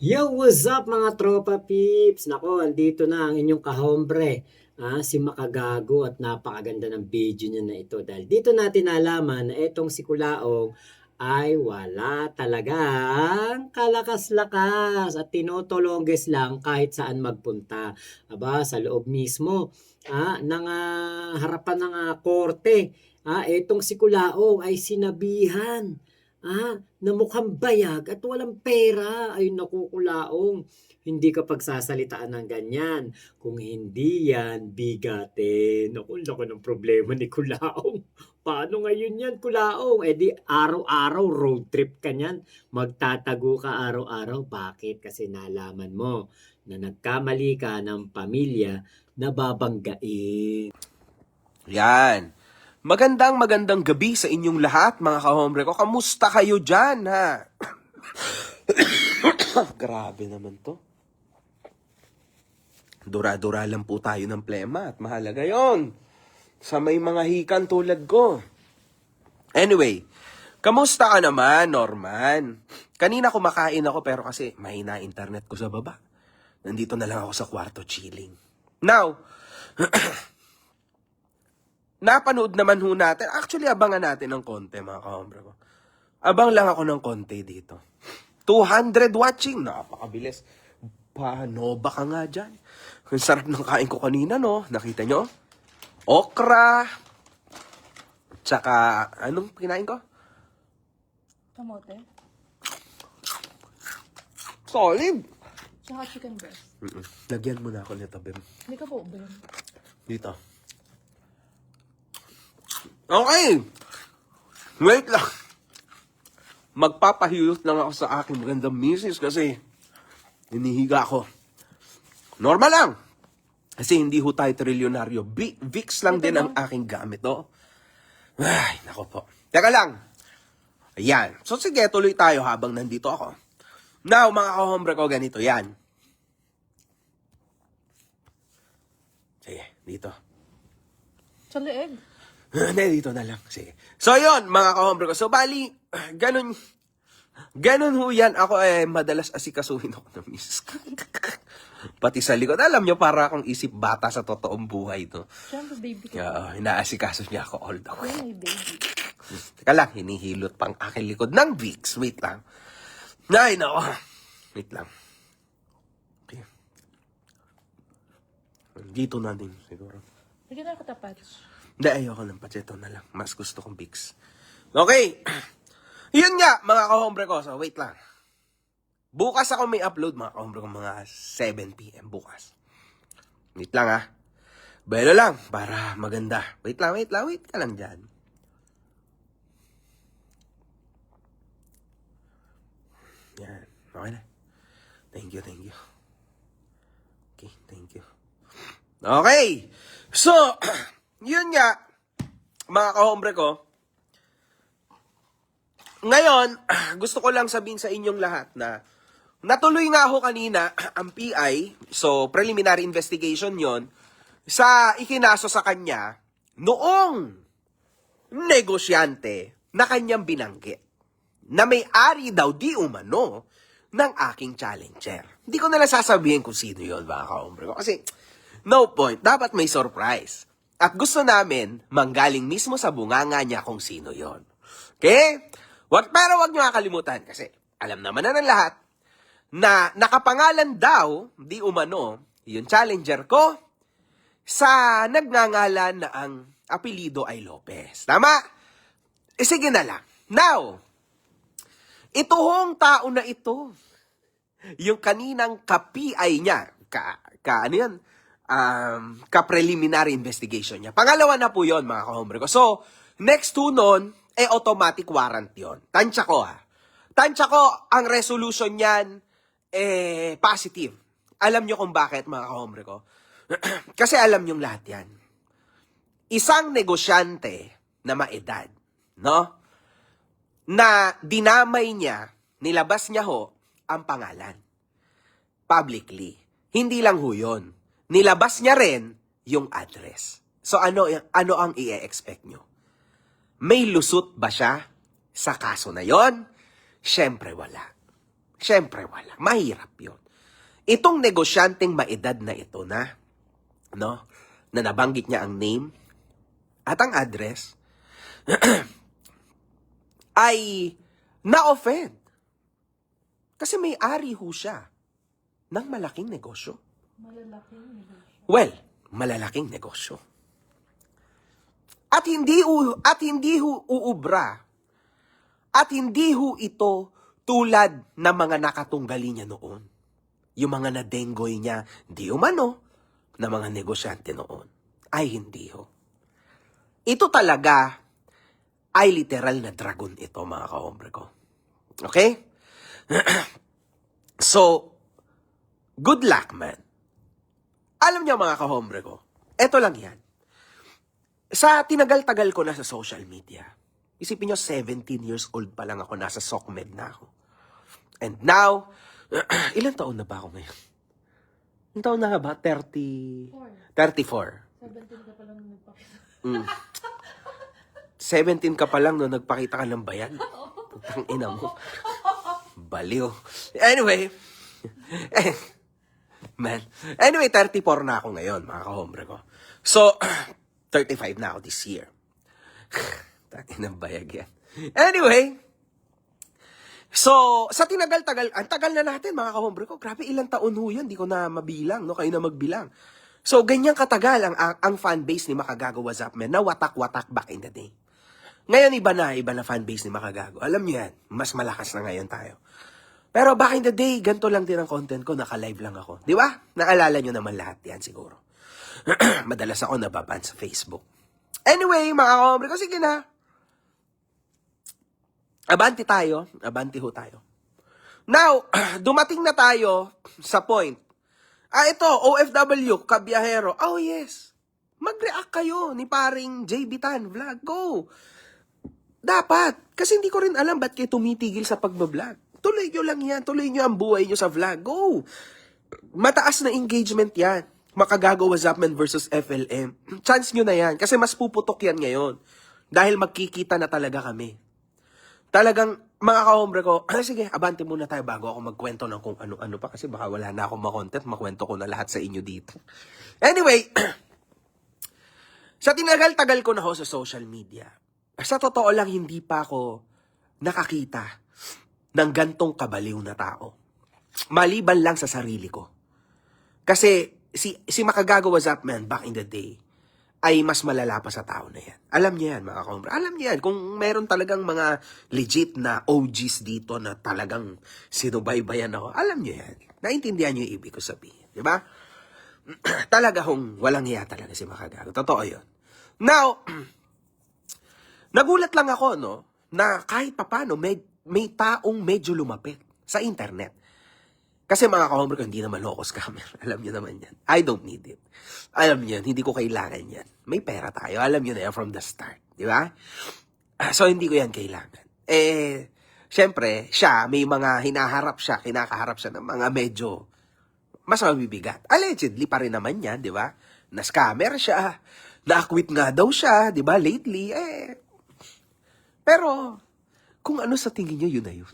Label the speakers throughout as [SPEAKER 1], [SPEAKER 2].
[SPEAKER 1] Yo, what's up mga tropa peeps? Nako, andito na ang inyong kahombre, si Makagago at napakaganda ng video niya na ito dahil dito natin nalaman na itong si Kulaong ay wala talagang kalakas-lakas at tinotolongges lang kahit saan magpunta. Aba, sa loob mismo ng harapan ng korte, itong si Kulaong ay sinabihan na mukhang bayag at walang pera. Ay naku, Kulaong, hindi ka pagsasalitaan ng ganyan. Kung hindi yan, bigatin. Naku, laki ng problema ni Kulaong. Paano ngayon yan, Kulaong? Eh di araw-araw road trip ka niyan. Magtatago ka araw-araw. Bakit? Kasi nalaman mo na nagkamali ka ng pamilya na babanggain.
[SPEAKER 2] Yan. Magandang gabi sa inyong lahat, mga kahombre ko. Kamusta kayo dyan, ha? Grabe naman to. Dura-dura lang po tayo ng plema at mahalaga yon sa may mga hikan tulad ko. Anyway, kamusta ka naman, Norman? Kanina kumakain ako pero kasi mahina internet ko sa baba. Nandito na lang ako sa kwarto chilling. Now, napanood naman ho natin. Actually, abangan natin ng konti, mga kahombre ko. Abang lang ako ng konti dito. 200 watching. Napakabilis. Paano ba ka nga dyan? Ang sarap ng kain ko kanina, no? Nakita nyo? Okra. Tsaka, anong kinain ko?
[SPEAKER 3] Kamote.
[SPEAKER 2] Solid.
[SPEAKER 3] Tsaka chicken breast.
[SPEAKER 2] Lagyan mo na ako nito, Bim.
[SPEAKER 3] Hindi ka po ba yun?
[SPEAKER 2] Dito. Okay. Wait lang. Magpapahilot lang ako sa aking magandang misis kasi hinihiga ako. Normal lang. Kasi hindi ho tayo trilyonaryo. Vicks lang din ang aking gamit, no? Ay, nako po. Teka lang. Ayan. So sige, tuloy tayo habang nandito ako. Now, mga kahombre ko, ganito yan. Sige, dito.
[SPEAKER 3] Sa leeg.
[SPEAKER 2] Hindi, dito na lang. Sige. So, yun, mga kahombre ko. So, bali, ganun ho yan. Ako madalas asikasuhin ako ng misis ko. Pati sa likod. Alam nyo, para akong isip bata sa totoong buhay to.
[SPEAKER 3] Siyempre, baby ka.
[SPEAKER 2] Inaasikaso niya ako all the way.
[SPEAKER 3] Yan ay baby.
[SPEAKER 2] Teka lang, hinihilot pang aking likod ng Vicks. Wait lang. Ay, nako. Wait lang. Okay. Dito na din, siguro.
[SPEAKER 3] Bigyan ako tapat.
[SPEAKER 2] Hindi, ayoko ng patseto na lang. Mas gusto kong Vicks. Okay. Yun nga, mga kahombre ko. So, wait lang. Bukas ako may upload, mga kahombre ko. Mga 7 p.m. bukas. Wait lang, ha. Belo lang, para maganda. Wait ka lang dyan. Yan. Okay na. Thank you. Okay, thank you. Okay. So, yun nga, mga kahombre ko. Ngayon, gusto ko lang sabihin sa inyong lahat na natuloy nga ako kanina ang PI, so preliminary investigation yon sa ikinaso sa kanya noong negosyante na kanyang binanggit na may-ari daw di umano ng aking challenger. Hindi ko na lang sasabihin kung sino yun, mga kahombre ko. Kasi, no point. Dapat may surprise. At gusto namin manggaling mismo sa bunganga niya kung sino yon. Okay? Pero wag niyo kakalimutan kasi alam naman na ng lahat na nakapangalan daw, di umano, yung challenger ko sa nagngangalan na ang apelido ay Lopez. Tama? Sige na lang. Now, ito hong tao na ito, yung kaninang ka-PI niya, ano yan? Ka-preliminary investigation niya. Pangalawa na po yon, mga kahombre ko. So, next to nun, automatic warrant yon. Tansya ko, ha. Tansya ko, ang resolution niyan, positive. Alam nyo kung bakit, mga kahombre ko? Kasi alam nyong lahat yan. Isang negosyante na maedad, no? Na dinamay niya, nilabas niya ho, ang pangalan. Publicly. Hindi lang ho yun. Nilabas niya rin yung address. So ano ang i-expect nyo? May lusot ba siya sa kaso na yon? Siyempre wala. Siyempre wala. Mahirap yun. Itong negosyanteng maedad na ito na, no, na nabanggit niya ang name at ang address, ay na-offend. Kasi may-ari ho siya ng malaking negosyo.
[SPEAKER 3] Malalaking negosyo.
[SPEAKER 2] Well, malalaking negosyo. At hindi ho uubra. At hindi ho ito tulad ng mga nakatunggali niya noon. Yung mga nadenggoy niya, di umano, na mga negosyante noon. Ay hindi ho. Ito talaga ay literal na dragon ito, mga kahombre ko. Okay? So, good luck, man. Alam niyo, mga kahombre ko, eto lang yan. Sa tinagal-tagal ko na sa social media, isipin niyo, 17 years old pa lang ako, nasa SOCMED na ako. And now, ilang taon na ba ako ngayon? Ilang taon na nga ba? 34.
[SPEAKER 3] 17 ka pa lang nagpakita.
[SPEAKER 2] 17 ka pa lang no nagpakita ka ng bayan. Putang ina mo. Baliw. Anyway. Man. Anyway, 34 na ako ngayon, mga kahombre ko. So, 35 na ako this year. Takin ng bayag yan. Anyway. So, sa tinagal-tagal, ang tagal na natin, mga kahombre ko. Grabe, ilang taon ho yan. Di ko na mabilang, no? Kayo na magbilang. So, ganyang katagal ang fanbase ni Makagago What's Up Man na watak-watak back in the day. Ngayon, iba na fanbase ni Makagago. Alam niyo yan, mas malakas na ngayon tayo. Pero back in the day, ganito lang din ang content ko, naka-live lang ako. Di ba? Naalala niyo naman lahat yan siguro. Madalas ako nababan sa Facebook. Anyway, mga kaombre ko, sige na. Abanti tayo. Abanti ho tayo. Now, dumating na tayo sa point. Ito, OFW, kabiyahero. Oh, yes. Mag-react kayo ni paring JB Tan Vlog. Go. Dapat. Kasi hindi ko rin alam ba't kayo tumitigil sa pagbablog. Tuloy nyo lang yan. Tuloy nyo ang buhay nyo sa vlog. Go. Mataas na engagement yan. Makagago What's Up Man versus FLM. Chance nyo na yan. Kasi mas puputok yan ngayon. Dahil magkikita na talaga kami. Talagang, mga kahombre ko, sige, abante muna tayo bago ako magkwento ng kung ano-ano pa. Kasi baka wala na akong makontent. Makwento ko na lahat sa inyo dito. Anyway, sa tinagal-tagal ko na ho sa social media, sa totoo lang, hindi pa ako nakakita ng gantong kabaliw na tao. Maliban lang sa sarili ko. Kasi si Makagago What's Up Man back in the day ay mas malala pa sa tao na yan. Alam niya yan, mga kahombre. Alam niya yan. Kung meron talagang mga legit na OGs dito na talagang sinubaybayan ako, alam niya yan. Naintindihan niyo yung ibig ko sabihin. Di ba? Talaga hong walang hiya talaga si Makagago. Totoo yun. Now, nagulat lang ako, no, na kahit papano may taong medyo lumapit sa internet. Kasi mga kahombre ko, hindi naman ako scammer. Alam niyo naman yan. I don't need it. Alam niyo yan, hindi ko kailangan yan. May pera tayo. Alam niyo na yan from the start. Di ba? So, hindi ko yan kailangan. Syempre, siya, may mga kinakaharap siya ng mga medyo mas mabibigat. Allegedly pa rin naman yan, di ba? Na-scammer siya. Na-acquit nga daw siya, di ba? Lately, pero, kung ano sa tingin niyo, yun na yun.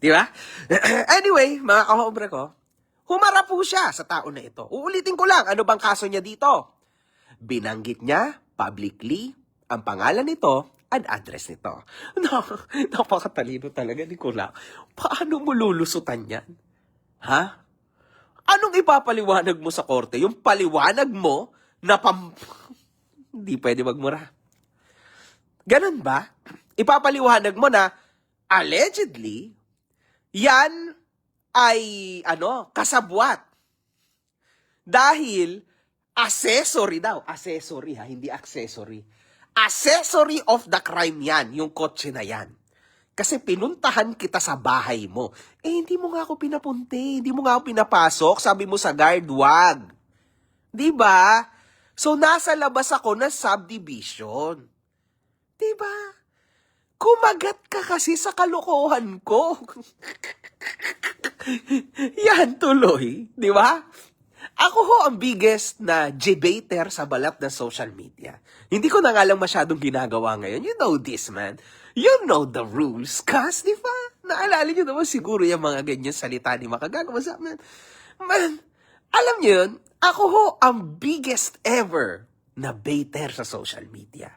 [SPEAKER 2] Di ba? Anyway, mga kahombre ko, humarap po siya sa tao na ito. Uulitin ko lang, ano bang kaso niya dito? Binanggit niya, publicly, ang pangalan nito, at address nito. No, napakatalino talaga ni Kula. Paano mo lulusutan yan? Ha? Anong ipapaliwanag mo sa korte? Yung paliwanag mo na hindi pwede magmura. Ganun ba? Ipapaliwanag mo na, allegedly, yan ay, kasabwat. Dahil, accessory daw. Accessory ha, hindi accessory. Accessory of the crime yan, yung kotse na yan. Kasi pinuntahan kita sa bahay mo. Hindi mo nga ako pinapunti, hindi mo nga ako pinapasok. Sabi mo sa guard, wag. Diba? So, nasa labas ako ng subdivision. Diba? Kumagat ka kasi sa kalokohan ko. Yan tuloy. Di ba? Ako ho ang biggest na debater sa balat ng social media. Hindi ko na nga lang masyadong ginagawa ngayon. You know this, man. You know the rules, Kas, di ba? Naalala nyo naman siguro yung mga ganyan salita ni Makagago. What's up, man? Man, alam nyo yun, ako ho ang biggest ever na baiter sa social media.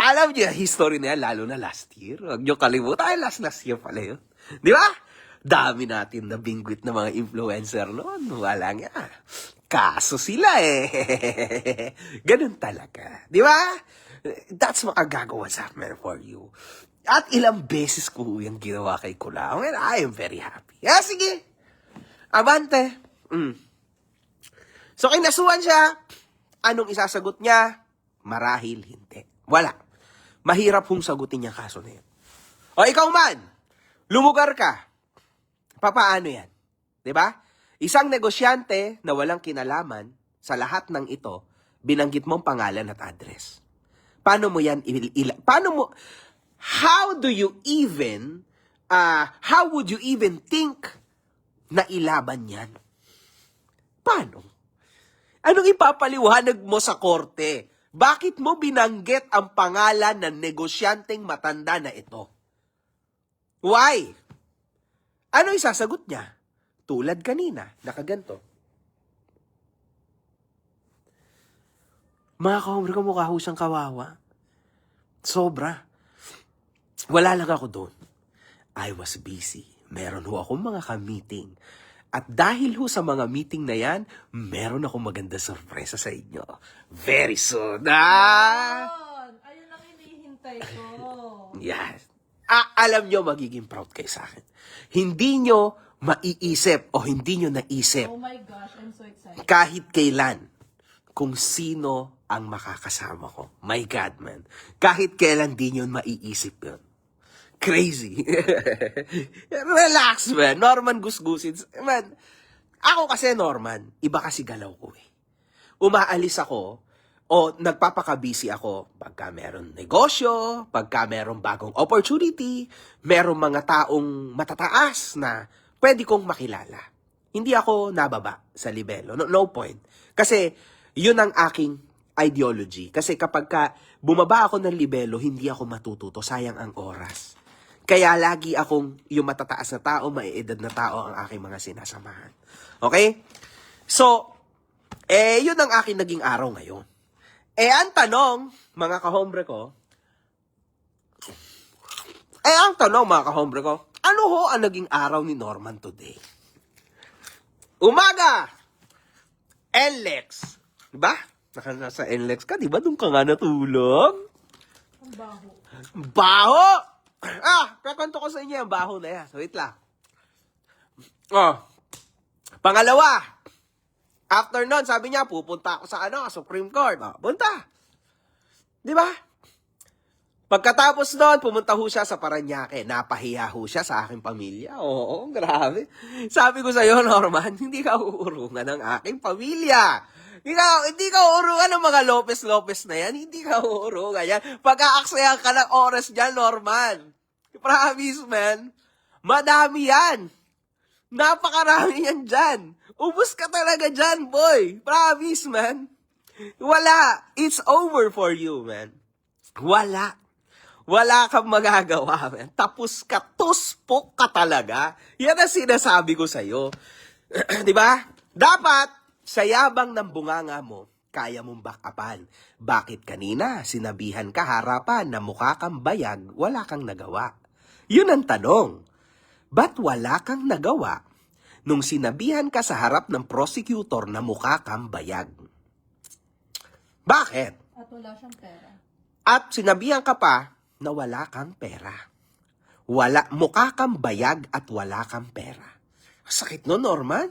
[SPEAKER 2] Alam niyo, history na yan, lalo na last year. Huwag niyo kalimutan. Ay, last year pala yun. Di ba? Dami natin na bingwit na mga influencer noon. Wala nga. Kaso sila eh. Ganun talaga. Di ba? That's Makagago what's happening for you. At ilang beses ko yung ginawa kay Kulao. And I am very happy. Sige. Abante. So, kinasuhan siya. Anong isasagot niya? Marahil hindi. Wala. Mahirap hong sagutin yung kaso na yun. O ikaw man, lumugar ka. Papaano yan? 'Di ba? Isang negosyante na walang kinalaman sa lahat ng ito, binanggit mong pangalan at address. Paano mo yan how would you even think na ilaban yan? Paano? Anong ipapaliwanag mo sa korte? Bakit mo binanggit ang pangalan ng negosyanteng matanda na ito? Why? Ano isasagot niya? Tulad kanina, nakaganto. Mga kahombre ko, mukha ho siyang kawawa. Sobra. Wala lang ako doon. I was busy. Meron ho akong mga ka-meeting. At dahil ho sa mga meeting na yan, meron akong maganda sorpresa sa inyo. Very soon.
[SPEAKER 3] Ayun ang hinihintay ko.
[SPEAKER 2] Yes. Alam nyo, magiging proud kayo sa akin. Hindi nyo maiisip o hindi nyo naisip
[SPEAKER 3] Oh my gosh, I'm so excited.
[SPEAKER 2] kahit kailan kung sino ang makakasama ko. My God, man. Kahit kailan di nyo maiisip yun. Crazy. Relax, man. Norman Gusgusin. Man, ako kasi Norman, iba kasi galaw ko eh. Umaalis ako o nagpapaka-busy ako pagka meron negosyo, pagka meron bagong opportunity, meron mga taong matataas na pwede kong makilala. Hindi ako nababa sa libelo. No point. Kasi yun ang aking ideology. Kasi kapag bumaba ako ng libelo, hindi ako matututo. Sayang ang oras. Kaya lagi akong yung matataas na tao, maiedad na tao ang aking mga sinasamahan. Okay? So, yun ang aking naging araw ngayon. Ang tanong, mga kahombre ko, ano ho ang naging araw ni Norman today? Umaga! NLEX. Diba? Nasa NLEX ka, diba? Doon ka nga natulog.
[SPEAKER 3] Ang baho.
[SPEAKER 2] Baho! Kakwento ko sa inyo yung baho na yan. Wait lang. Pangalawa, after nun, sabi niya, pupunta ako sa Supreme Court. Punta. Di ba? Pagkatapos nun, pumunta ho siya sa Parañaque. Napahiya ho siya sa aking pamilya. Oo, grabe. Sabi ko sa'yo, Norman, hindi ka uurungan ng aking pamilya. Hindi ka uurungan ng mga Lopez na yan. Hindi ka uurungan yan. Pag-aaksayan ka ng oras dyan, Norman. Promise, man. Madami yan. Napakarami yan dyan. Ubus ka talaga dyan, boy. Promise, man. Wala. It's over for you, man. Wala. Wala kang magagawa, man. Tapos ka, tuspok ka talaga. Yan ang sinasabi ko sa'yo. Diba? Dapat, sa yabang ng bunganga mo, kaya mong backupan. Bakit kanina, sinabihan ka harapan na mukha kang bayag, wala kang nagawa? Yun ang tanong. Ba't wala kang nagawa nung sinabihan ka sa harap ng prosecutor na mukha kang bayag? Bakit?
[SPEAKER 3] At wala siyang pera.
[SPEAKER 2] At sinabihan ka pa na wala kang pera. Mukha kang bayag at wala kang pera. Sakit no, Norman?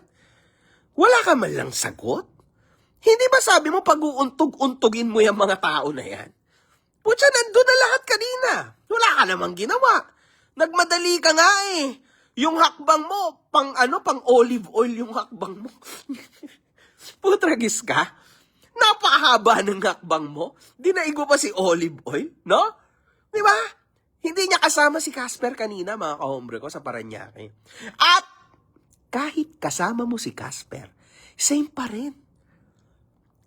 [SPEAKER 2] Wala ka man lang sagot? Hindi ba sabi mo pag-uuntog-untogin mo yung mga tao na yan? Putya, nandun na lahat kanina. Wala ka namang ginawa. Nagmadali ka nga eh. Yung hakbang mo, pang olive oil yung hakbang mo. Putragis ka? Napakahaba ng hakbang mo. Dinaigo pa si olive oil, no? Di ba? Hindi niya kasama si Casper kanina, mga kahombre ko, sa Parañaque. At kahit kasama mo si Casper, same pa rin.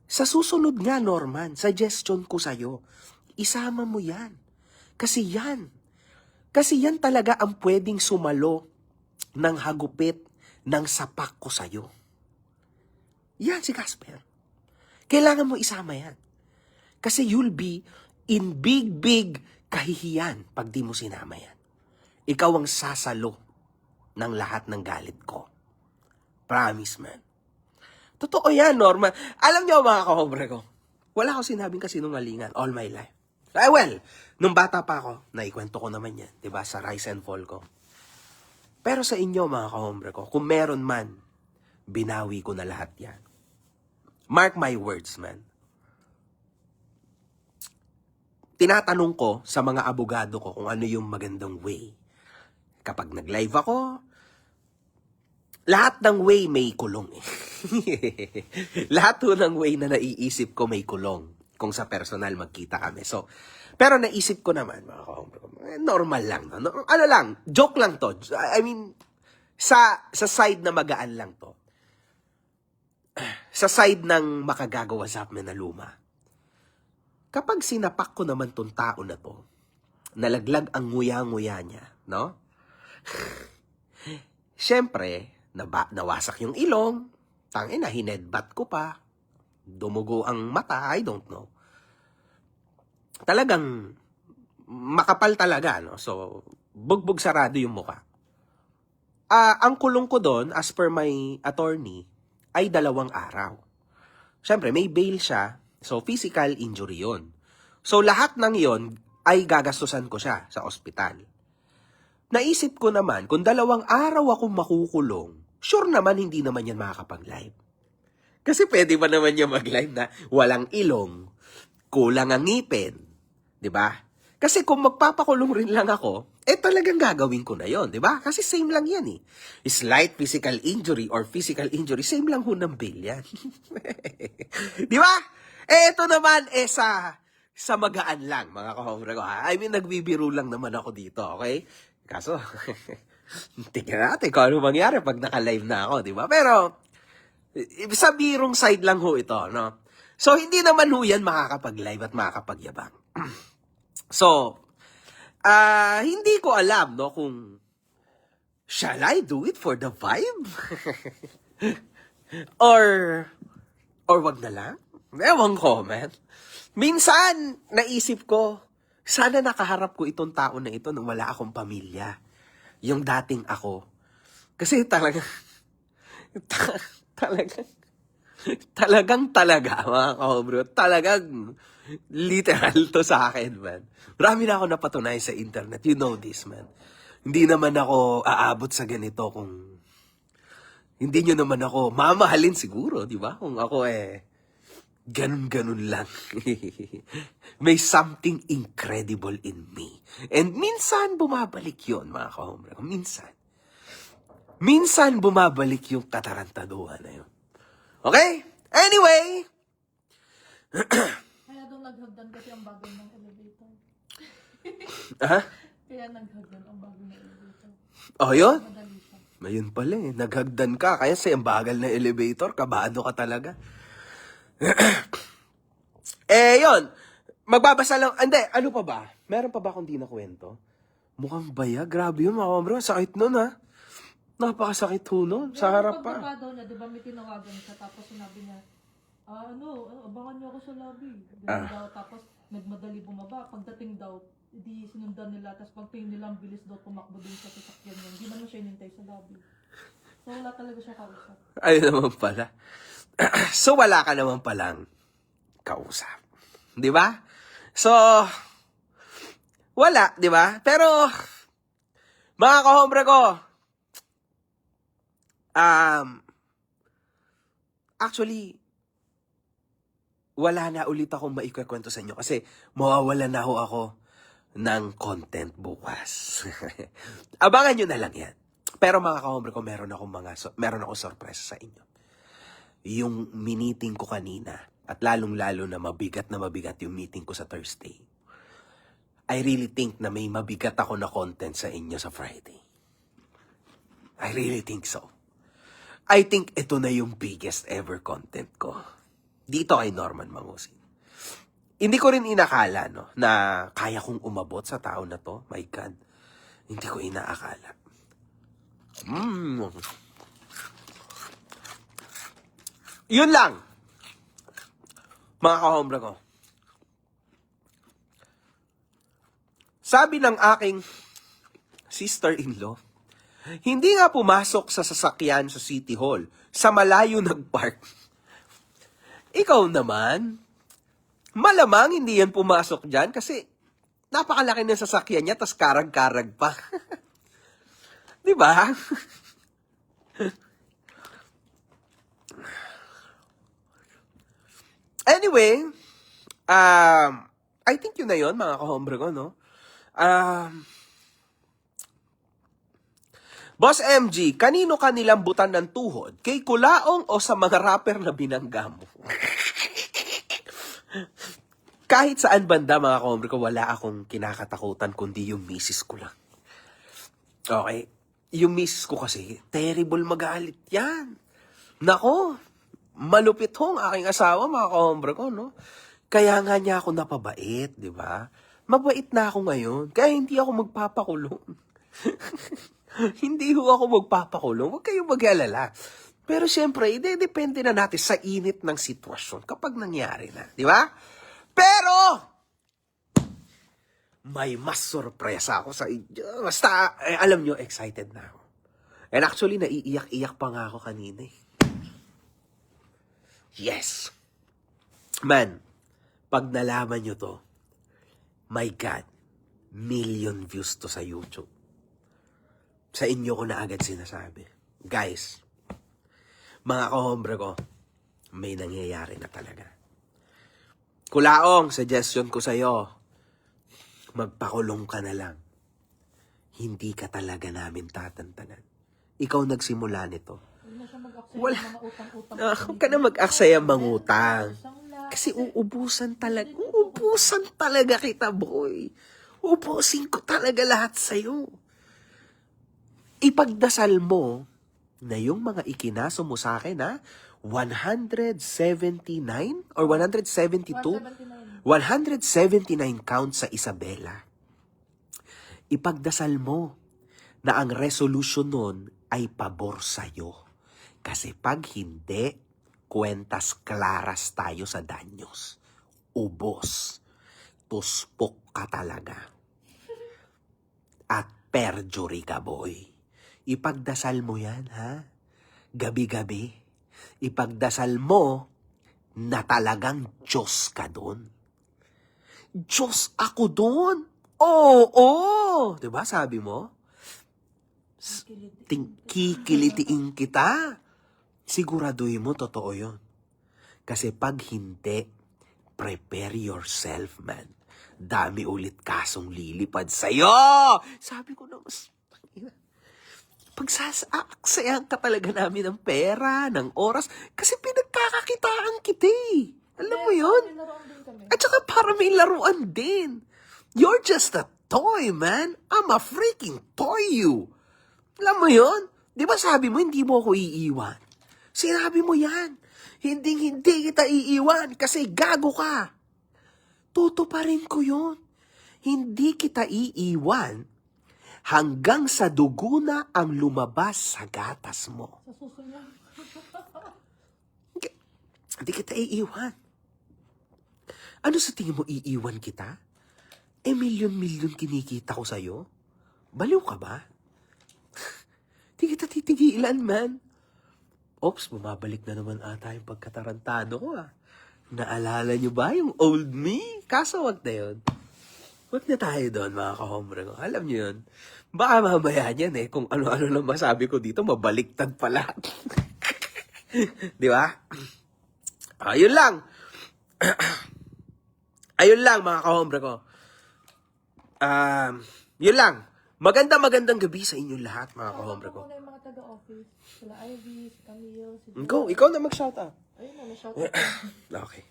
[SPEAKER 2] Sa susunod nga, Norman, suggestion ko sa'yo, isama mo yan. Kasi yan, Kasi yan talaga ang pwedeng sumalo ng hagupit ng sapak ko sa'yo. Yan si Casper. Kailangan mo isama yan. Kasi you'll be in big kahihiyan pag di mo sinama yan. Ikaw ang sasalo ng lahat ng galit ko. Promise, man. Totoo yan, Norman. Alam niyo, mga kahobre ko, wala akong sinabing kasinungalingan all my life. Well, nung bata pa ako, naikwento ko naman yan, diba, sa Rise and Fall ko. Pero sa inyo, mga kahombre ko, kung meron man, binawi ko na lahat yan. Mark my words, man. Tinatanong ko sa mga abogado ko kung ano yung magandang way. Kapag nag-live ako, lahat ng way may kulong eh. Lahat ng way na naiisip ko may kulong kung sa personal magkita kami. So, pero naisip ko naman, mga kahombre ko, normal lang. No? Ano lang, joke lang to. I mean, sa side na magaan lang to. Sa side ng makagagawa sa amin na luma. Kapag sinapak ko naman tong tao na to, nalaglag ang nguya-nguya niya, no? Siyempre, nawasak yung ilong, tangina, hinedbat ko pa, dumugo ang mata, I don't know. Talagang makapal talaga, no? So, bugbog sarado yung muka. Ang kulong ko doon, as per my attorney, ay 2 araw. Siyempre, may bail siya, so physical injury yun. So, lahat ng yon ay gagastusan ko siya sa ospital. Naisip ko naman, kung 2 araw akong makukulong, sure naman hindi naman yan makakapag-live. Kasi pwede ba naman niya mag-live na walang ilong, kulang ang ngipin, di ba? Kasi kung magpapakulong rin lang ako, talagang gagawin ko na yon, di ba? Kasi same lang yan eh. Slight physical injury or physical injury, same lang ho ng bail yan. Di ba? Ito naman, sa magaan lang, mga kahombre ko. I mean, nagbibiro lang naman ako dito, okay? Kaso, tingnan natin kung ano mangyari pag naka-live na ako, di ba? Pero, sa birong side lang ho ito, no? So, hindi naman ho yan makakapag-live at makakapagyabang. So, hindi ko alam, no, kung shall I do it for the vibe? or wag na lang? Ewan ko, man. Minsan, naisip ko, sana nakaharap ko itong tao na ito nung wala akong pamilya. Yung dating ako. Kasi talagang, mga kahobro, talagang literal to sa akin, man. Marami na ako napatunay sa internet. You know this, man. Hindi naman ako aabot sa ganito kung hindi nyo naman ako mamahalin siguro, di ba? Kung ako ganun-ganun lang. May something incredible in me. And minsan bumabalik yon, mga kahombre. Minsan bumabalik yung katarantaduhan na yun. Okay? Anyway!
[SPEAKER 3] Kaya doon naghagdan kasi ang bagal ng elevator.
[SPEAKER 2] Ha?
[SPEAKER 3] Kaya naghagdan ang bagal ng elevator.
[SPEAKER 2] Oh, yun?
[SPEAKER 3] Madali siya.
[SPEAKER 2] Ayun pala eh. Naghagdan ka. Kaya sa bagal na elevator, kabado ka talaga. Yun. Magbabasa lang. Hindi, ano pa ba? Meron pa ba akong di nakwento? Mukhang baya. Grabe yun, mga kabro. Sakit nun, ha? Napakasakit ho nun. Sa harap pa.
[SPEAKER 3] Pagbaba daw niya, di ba may tinawagan siya, tapos sinabi niya, abangan niyo ako sa lobby. Ganun daw, tapos nagmadali bumaba. Pagdating daw, di sinundan nila, tapos pagtingin nila ang bilis daw tumakbo din sa sasakyan niya. Hindi naman siya inintay sa lobby. So wala talaga siya kausap.
[SPEAKER 2] Ayun naman pala. So, wala ka naman palang kausap. Di ba? So, wala, di ba? Pero, mga kahombre ko, actually, wala na ulit akong maikukwento sa inyo kasi mawawala na ho ako ng content bukas. Abangan nyo na lang yan. Pero mga kahombre ko, meron akong sorpresa sa inyo. Yung meeting ko kanina, at lalong-lalo na mabigat yung meeting ko sa Thursday. I really think na may mabigat ako na content sa inyo sa Friday. I really think so. I think ito na yung biggest ever content ko. Dito kay Norman Mangusin. Hindi ko rin inakala, no, na kaya kong umabot sa tao na to. My God. Hindi ko inaakala. Yun lang, mga kahombre ko. Sabi ng aking sister-in-law, hindi nga pumasok sa sasakyan sa City Hall, sa malayo nagpark. Ikaw naman, malamang hindi yan pumasok dyan kasi napakalaki ng sasakyan niya, tas karag-karag pa. Di ba? Anyway, I think yun na yun, mga kahombre ko, no? Boss MG, kanino ka nilambutan ng tuhod? Kay Kulaong o sa mga rapper na binangga mo? Kahit saan banda, mga kahombre ko, wala akong kinakatakutan kundi yung misis ko lang. Okay? Yung misis ko kasi, terrible magalit yan. Nako, malupit hong aking asawa, mga kahombre ko, no? Kaya nga niya ako napabait, di ba? Mabait na ako ngayon, kaya hindi ako magpapakulong. Hindi ho ako magpapakulong, huwag kayong mag-alala. Pero siyempre, depende na natin sa init ng sitwasyon kapag nangyari na, di ba? Pero, may mas sorpresa ako sa inyo. Basta, alam nyo, excited na ako. And actually, naiiyak-iyak pa nga ako kanina eh. Yes. Man, pag nalaman nyo to, my God, million views to sa YouTube. Sa inyo ko na agad sinasabi. Guys, mga kahombre ko, may nangyayari na talaga. Kulaong, suggestion ko sa'yo, magpakulong ka na lang. Hindi ka talaga namin tatantanan. Ikaw nagsimula nito.
[SPEAKER 3] Huwag na siya mag-aksaya
[SPEAKER 2] Wala.
[SPEAKER 3] ng mga utang-utang.
[SPEAKER 2] Huwag ka na mag-aksaya mangutang. Kasi uubusan talaga kita, boy. Ubusin ko talaga lahat sa'yo. Ipagdasal mo na yung mga ikinaso mo sa akin, ha? 179 or 172? 179 counts sa Isabela. Ipagdasal mo na ang resolution nun ay pabor sa'yo. Kasi pag hindi, kwentas klaras tayo sa danyos. Ubos. Tuspok ka talaga. At perjury ka, boy. Ipagdasal mo yan, ha? Gabi-gabi. Ipagdasal mo na talagang Diyos ka doon. Diyos ako doon. Oo. Diba sabi mo? Kikilitiin kita. Siguraduhin mo, totoo yun. Kasi pag hindi, prepare yourself, man. Dami ulit kasong lilipad sa'yo. Sabi ko na, pagsasaksayan ka talaga namin ng pera, ng oras, kasi pinagkakakitaan kita eh. Alam mo yun? At saka para may laruan din. You're just a toy, man. I'm a freaking toy you. Alam mo yun? Di ba sabi mo, hindi mo ako iiwan? Sinabi mo yan. Hindi kita iiwan kasi gago ka. Tutuparin ko yun. Hindi kita iiwan hanggang sa dugo na ang lumabas sa gatas mo.
[SPEAKER 3] Sa susunod.
[SPEAKER 2] Hindi kita iiwan. Ano sa tingin mo iiwan kita? Milyon-milyon kinikita ko sa'yo? Baliw ka ba? Hindi kita titigilan, man. Oops, bumabalik na naman ata yung pagkatarantado ko, ah. Naalala nyo ba yung old me? Kaso wag na yun. Wag na tayo doon, mga kahombre ko. Alam nyo yun. Baka mamaya yan eh. Kung ano-ano lang masabi ko dito, mabaliktad pala. Di ba? Ayun lang. Ayun lang, mga kahombre ko. Yun lang. Magandang gabi sa inyo lahat, mga kahombre ko.
[SPEAKER 3] Ako na yung mga taga-office. Sila Ivy, si Camille, si
[SPEAKER 2] Go, ikaw na mag-shout out.
[SPEAKER 3] Ayun na, na-shout out.
[SPEAKER 2] Okay.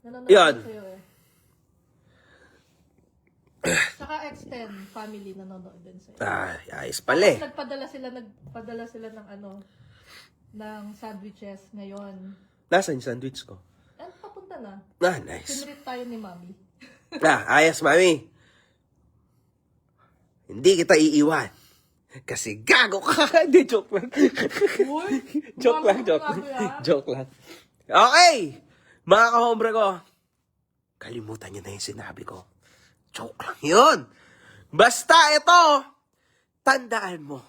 [SPEAKER 3] Nanonood
[SPEAKER 2] Yan.
[SPEAKER 3] sa'yo eh. Saka X10 family nanonood din sa'yo.
[SPEAKER 2] Ayos pala eh.
[SPEAKER 3] Nagpadala sila ng ng sandwiches ngayon.
[SPEAKER 2] Nasaan yung sandwich ko?
[SPEAKER 3] Papunta na.
[SPEAKER 2] Nice.
[SPEAKER 3] Sinrit tayo ni Mami.
[SPEAKER 2] Ayos, mami. Hindi kita iiwan. Kasi gago ka. Hindi, joke lang.
[SPEAKER 3] Uy,
[SPEAKER 2] Joke lang, joke lang. Joke lang. Okay! Mga kahombre ko, kalimutan nyo na yung sinabi ko. Joke lang yun. Basta ito, tandaan mo,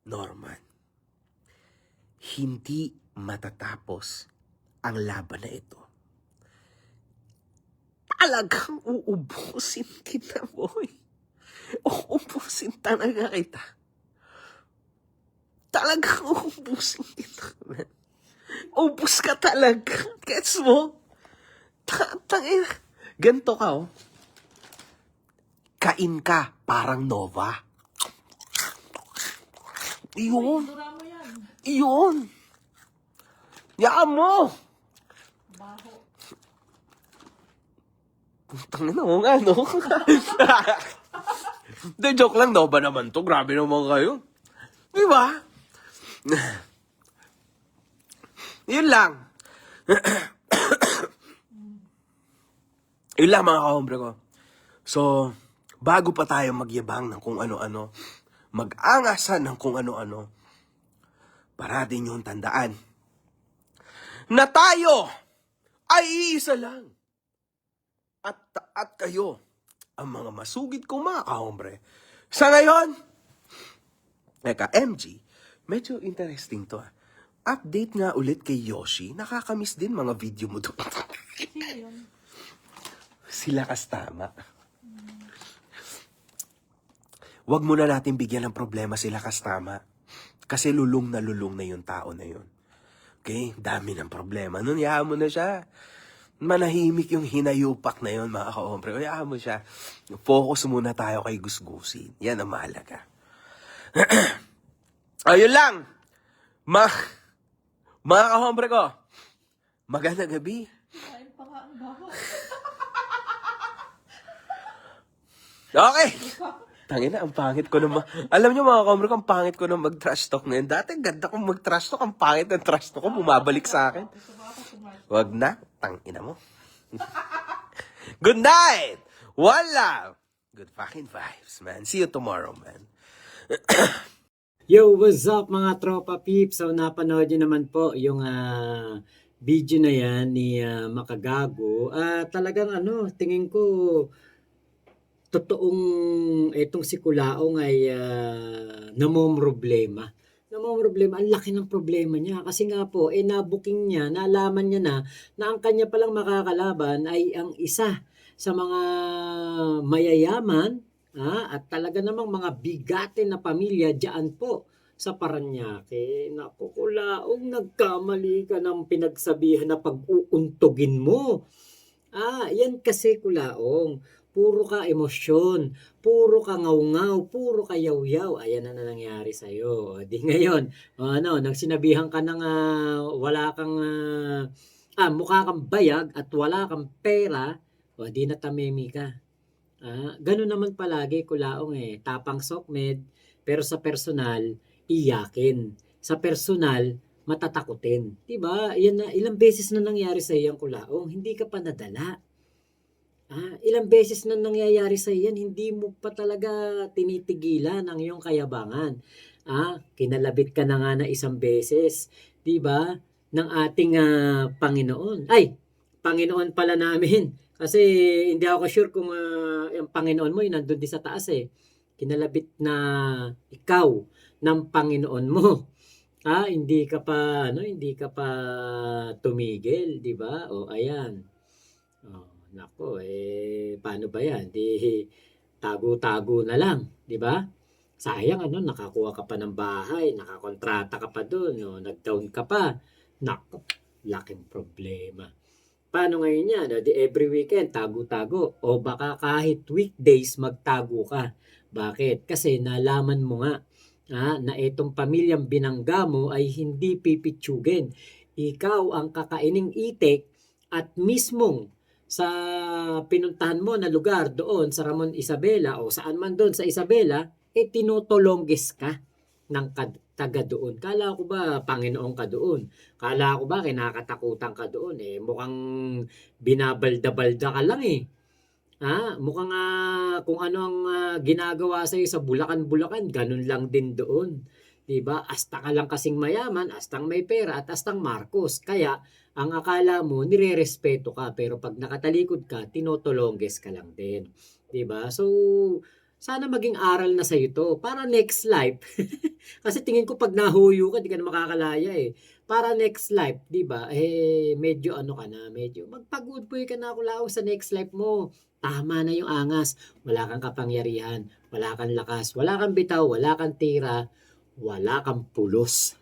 [SPEAKER 2] Norman, hindi matatapos ang laban na ito. Talagang uubusin kita, boy. Uubusin talaga kita. Talagang uubusin kita, man. Ubus ka talaga. Gets mo? Tangina. Ganto ka, oh. Kain ka, parang Nova. Iyon.
[SPEAKER 3] Dura mo yan.
[SPEAKER 2] Iyon. Yaan mo.
[SPEAKER 3] Baho.
[SPEAKER 2] Tangina mo nga, no? De, joke lang, Nova naman to. Grabe naman kayo. Di ba? Yun lang. Yun lang, mga kahombre ko. So, bago pa tayo magyabang ng kung ano-ano, mag-angasan ng kung ano-ano, parati niyong tandaan na tayo ay iisa lang. At kayo, ang mga masugid kong mga kahombre. Sa ngayon, MG, medyo interesting to. Update nga ulit kay Yoshi. Nakakamiss din mga video mo doon.
[SPEAKER 3] Sino yun?
[SPEAKER 2] Sila Kastama. Huwag muna natin bigyan ng problema sila Kastama. Kasi lulong na yung tao na yun. Okay? Dami ng problema. Nun, yahan mo na siya. Manahimik yung hinayupak na yun, mga kahombre. O, yahan mo siya. Focus muna tayo kay Gusgusin. Yan ang mahalaga. Ayun lang. Mga kahombre ko. Magandang gabi.
[SPEAKER 3] Kain pa nga ang baho.
[SPEAKER 2] Okay. Tangina, ang pangit ko naman. Alam niyo mga kahombre ko, ang pangit ko na mag-trash talk ngayon. Dati ganda kong mag-trash talk. Ang pangit ng trash talk ko. Bumabalik sa akin.
[SPEAKER 3] Gusto mo ako kumain.
[SPEAKER 2] Wag na. Tangina mo. Good night. One love. Good fucking vibes, man. See you tomorrow, man.
[SPEAKER 1] Yo, what's up mga tropa peeps? So napanood nyo naman po yung video na yan ni Makagago. Talagang tingin ko totoong itong si Kulaong ay namomroblema. Namomroblema. Ang laki ng problema niya. Kasi nga po, nabuking niya, nalaman niya na ang kanya palang makakalaban ay ang isa sa mga mayayaman at talaga namang mga bigate na pamilya diyan po sa Paranaque. Naku, Kulaong, nagkamali ka ng pinagsabihan na pag-uuntugin mo. Yan kasi Kulaong. Puro ka emosyon, puro ka ngaw-ngaw, puro ka yaw-yaw. Ayan na nangyari sa'yo. Di ngayon, nang sinabihan ka ng wala kang, mukha kang bayag at wala kang pera, di na tamemi ka. Ganun naman palagi Kulaong tapang sokmed, pero sa personal, iyakin. Sa personal, matatakutin. Diba? Yan na, ilang beses na nangyari sa iyang Kulaong, hindi ka pa nadala. Ilang beses na nangyayari sa iyan, hindi mo pa talaga tinitigilan ang iyong kayabangan. Kinalabit ka na nga na isang beses, diba? Ng ating Panginoon. Panginoon pala namin. Kasi hindi ako sure kung yung Panginoon mo, yun nandun din sa taas Kinalabit na ikaw ng Panginoon mo. Hindi ka pa tumigil, di ba? Ayan. Nako, paano ba yan? Di tago-tago na lang, di ba? Sayang nakakuha ka pa ng bahay, nakakontrata ka pa doon, nag-down ka pa. Nako, laking problema. Paano ngayon yan? Di every weekend, tago-tago. O baka kahit weekdays, magtago ka. Bakit? Kasi nalaman mo nga na itong pamilyang binangga mo ay hindi pipitsugin. Ikaw ang kakaining itik at mismong sa pinuntahan mo na lugar doon sa Ramon Isabela o saan man doon sa Isabela, tinutulongges ka ng taga doon. Kala ko ba Panginoon ka doon? Kala ko ba kinakatakutan ka doon? Mukhang binabalda-balda ka lang Mukhang kung ano ang ginagawa sa'yo sa Bulacan-Bulacan, ganun lang din doon. 'Di ba? Asta ka lang kasing mayaman, astang may pera at astang Marcos. Kaya ang akala mo nirerespeto ka pero pag nakatalikod ka, tinotolongges ka lang din. 'Di ba? So sana maging aral na sa'yo 'to para next life. Kasi tingin ko pag nahuyo ka, di ka na makakalaya eh. Para next life, di ba? Medyo ano ka na, medyo magpa-good boy ka na kulaw sa next life mo. Tama na yung angas. Wala kang kapangyarihan, wala kang lakas, wala kang bitaw, wala kang tira, wala kang pulos.